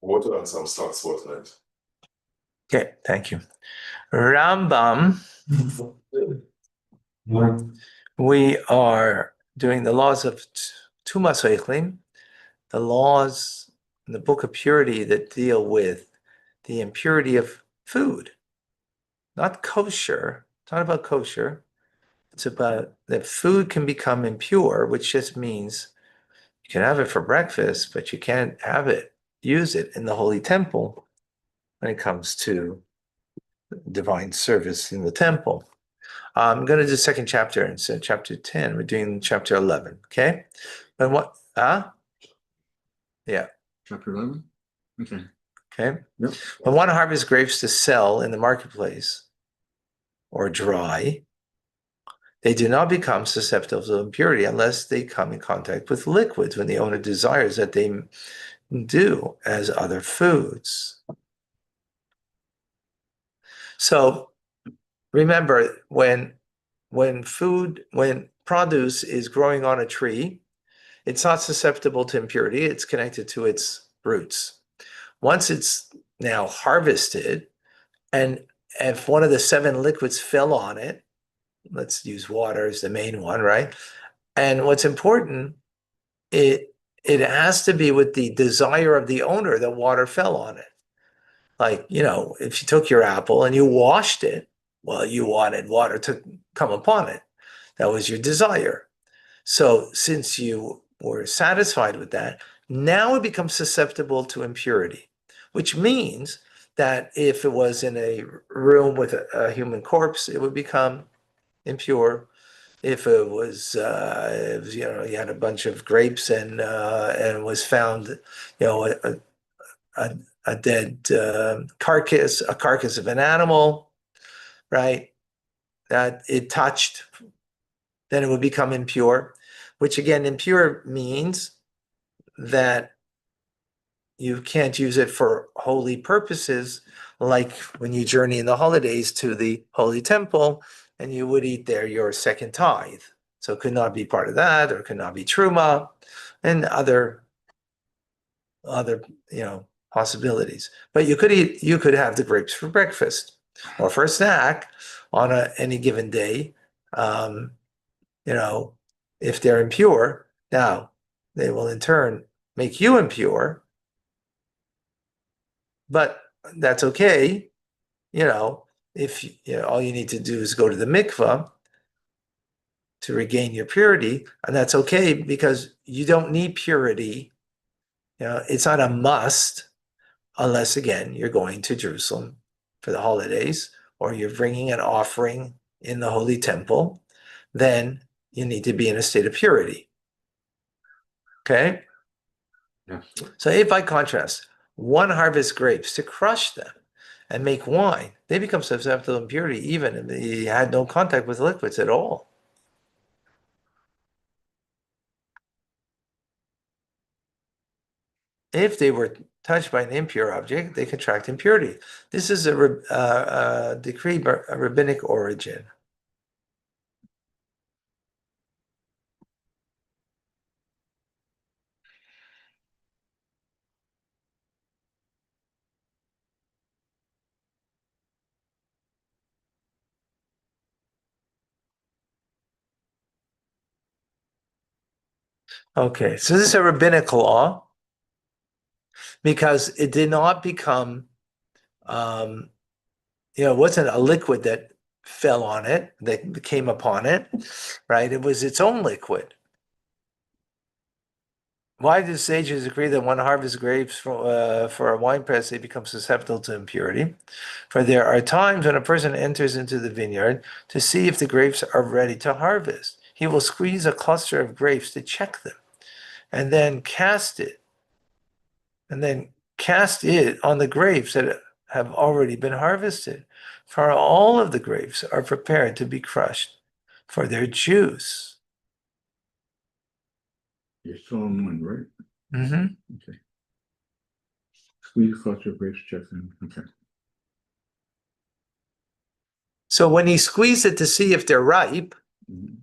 Water and some stocks for tonight. Okay, thank you. Rambam, we are doing the laws of Tumas Eichlim, the laws in the book of purity that deal with the impurity of food. Not kosher, it's not about kosher. It's about that food can become impure, which just means you can have it for breakfast, but you can't use it in the holy temple when it comes to divine service in the temple. I'm going to do the second chapter instead of chapter 10. We're doing chapter 11, okay? And what, Yeah. Chapter 11? Okay. Okay. Yep. When one harvests grapes to sell in the marketplace or dry, they do not become susceptible to impurity unless they come in contact with liquids when the owner desires that they do as other foods. So remember, when produce is growing on a tree, it's not susceptible to impurity. It's connected to its roots. Once it's now harvested, and if one of the 7 liquids fell on it, let's use water as the main one, right? And what's important, it has to be with the desire of the owner that water fell on it. Like, if you took your apple and you washed it, well, you wanted water to come upon it. That was your desire. So since you were satisfied with that, now it becomes susceptible to impurity, which means that if it was in a room with a human corpse, it would become impure. If it was, you had a bunch of grapes and was found, a dead carcass, a carcass of an animal, right? That it touched, then it would become impure, which again, impure means that you can't use it for holy purposes, like when you journey in the holidays to the holy temple and you would eat there your second tithe. So it could not be part of that, or it could not be truma, and other possibilities. But you could have the grapes for breakfast or for a snack on any given day. If they're impure, now they will in turn make you impure, but that's okay. If all you need to do is go to the mikvah to regain your purity, and that's okay because you don't need purity. It's not a must unless, again, you're going to Jerusalem for the holidays or you're bringing an offering in the holy temple, then you need to be in a state of purity. Okay? Yes. So if by contrast, one harvests grapes to crush them and make wine, they become susceptible to impurity even if they had no contact with liquids at all. If they were touched by an impure object, they contract impurity. This is a decree of rabbinic origin. Okay, so this is a rabbinic law because it did not become, it wasn't a liquid that fell on it, that came upon it, right? It was its own liquid. Why do sages agree that one harvests grapes for a wine press, they become susceptible to impurity? For there are times when a person enters into the vineyard to see if the grapes are ready to harvest. He will squeeze a cluster of grapes to check them, and then cast it on the grapes that have already been harvested. For all of the grapes are prepared to be crushed for their juice. You're still on one, right? Mm-hmm. Okay. Squeeze cluster grapes, check them. Okay. So when he squeezed it to see if they're ripe, Mm-hmm.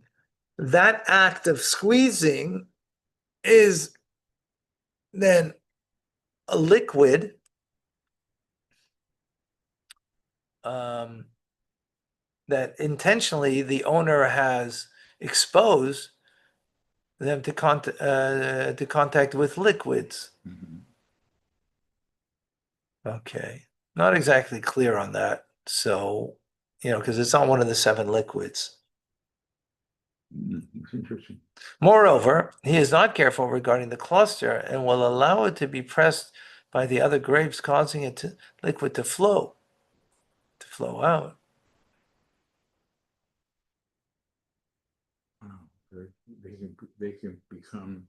that act of squeezing is then a liquid that intentionally the owner has exposed them to contact with liquids. Mhm. Okay, not exactly clear on that. So, because it's not one of the 7 liquids. It's interesting. Moreover, he is not careful regarding the cluster and will allow it to be pressed by the other grapes, causing liquid to flow out. Wow. They can become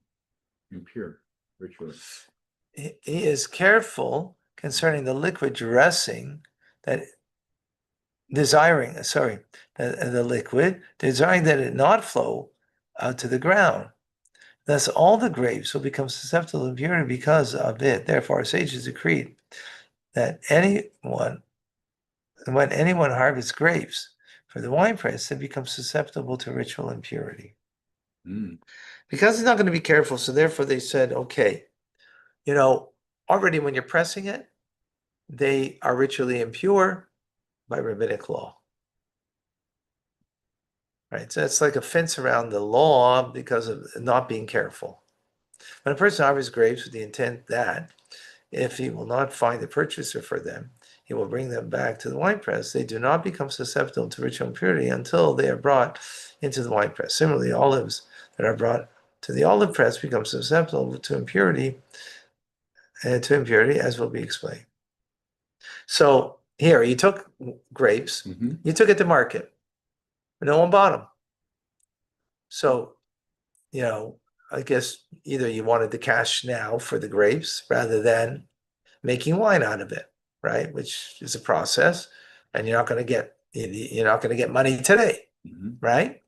impure ritually. He is careful concerning the liquid desiring the liquid, desiring that it not flow out to the ground. Thus, all the grapes will become susceptible to impurity because of it. Therefore, our sages decreed that when anyone harvests grapes for the winepress, they become susceptible to ritual impurity. Mm. Because he's not going to be careful, so therefore they said, okay, already when you're pressing it, they are ritually impure by rabbinic law. Right? So it's like a fence around the law because of not being careful. When a person harvests grapes with the intent that if he will not find a purchaser for them, he will bring them back to the winepress, they do not become susceptible to ritual impurity until they are brought into the winepress. Similarly, olives that are brought to the olive press become susceptible to impurity, as will be explained. So here, you took grapes, Mhm. you took it to market, but no one bought them. So, I guess either you wanted the cash now for the grapes rather than making wine out of it, right? Which is a process, and you're not going to get money today, Mhm. right?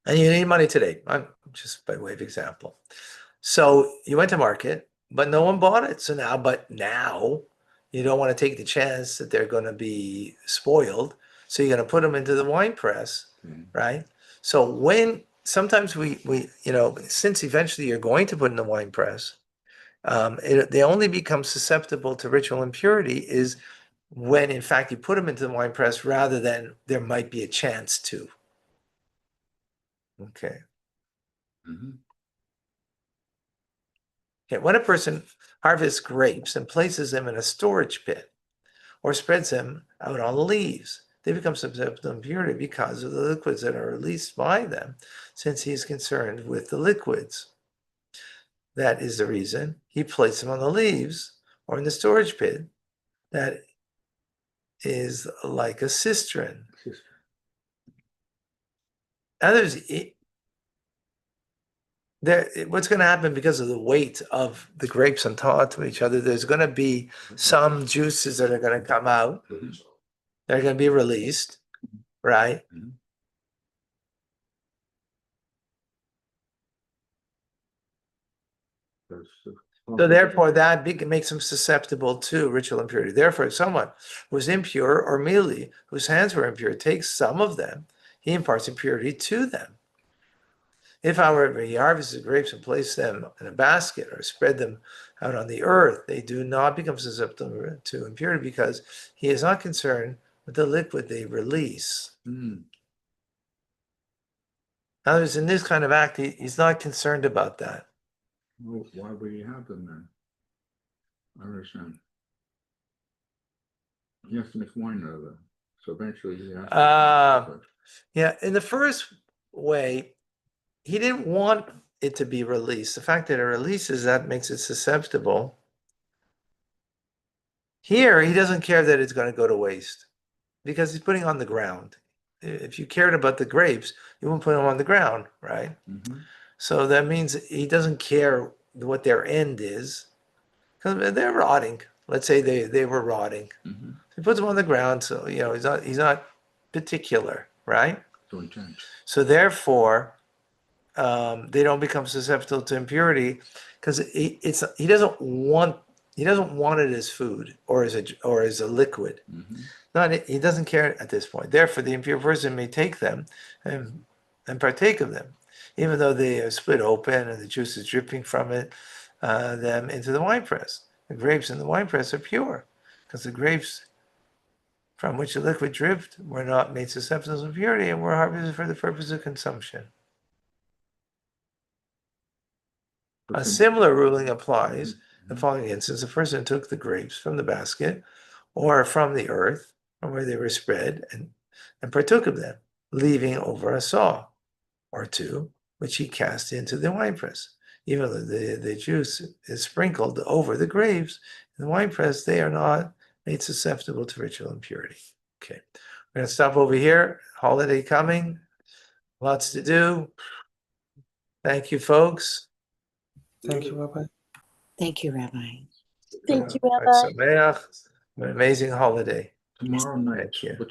And you need money today. I'm just by way of example. So you went to market, but no one bought it. So now you don't want to take the chance that they're going to be spoiled. So you're going to put them into the wine press, Okay. right? So sometimes we since eventually you're going to put in the wine press, they only become susceptible to ritual impurity is when in fact you put them into the wine press rather than there might be a chance to. Okay. Mhm. Okay, when a person harvests grapes and places them in a storage pit or spreads them out on leaves, they become susceptible to impurity because of the liquids that are released by them, since he is concerned with the liquids. That is the reason he placed them on the leaves or in the storage pit that is like a cistern. Sister. Others, what's going to happen because of the weight of the grapes on top of each other, there's going to be some juices that are going to come out. They're going to be released, right? Mhm. So therefore, that makes them susceptible to ritual impurity. Therefore, if someone who's impure or merely whose hands were impure takes some of them, he imparts impurity to them. If, however, he harvests the grapes and places them in a basket or spread them out on the earth, they do not become susceptible to impurity because he is not concerned with the liquid they release. Mm. In other words, in this kind of act, he's not concerned about that. Well, why would you have them then? I understand. He has to make wine out of them. So eventually he has to. Yeah, in the first way, he didn't want it to be released. The fact that it releases that makes it susceptible. Here, he doesn't care that it's going to go to waste because he's putting on the ground. If you cared about the grapes, you wouldn't put them on the ground, right? Mhm. So that means he doesn't care what their end is because they're rotting. Let's say they were rotting. Mhm. He puts them on the ground, so he's not particular, right? So intense. So therefore, they don't become susceptible to impurity because he doesn't want it as food or as a liquid. Mhm. He doesn't care at this point. Therefore, the impure person may take them and partake of them, even though they are split open and the juice is dripping from it. them into the wine press. The grapes in the wine press are pure because the grapes from which the liquid dripped were not made susceptible to impurity and were harvested for the purpose of consumption. A similar ruling applies in the following instance. A person took the grapes from the basket or from the earth, from where they were spread, and partook of them, leaving over a saw or two, which he cast into the winepress. Even though the juice is sprinkled over the grapes in the winepress, they are not made susceptible to ritual impurity. Okay, we're going to stop over here. Holiday coming, lots to do. Thank you, folks. Thank you, Rabbi. Thank you, Rabbi. Thank you, Chag Rabbi. Sameach. An amazing holiday. Tomorrow night. Thank you. what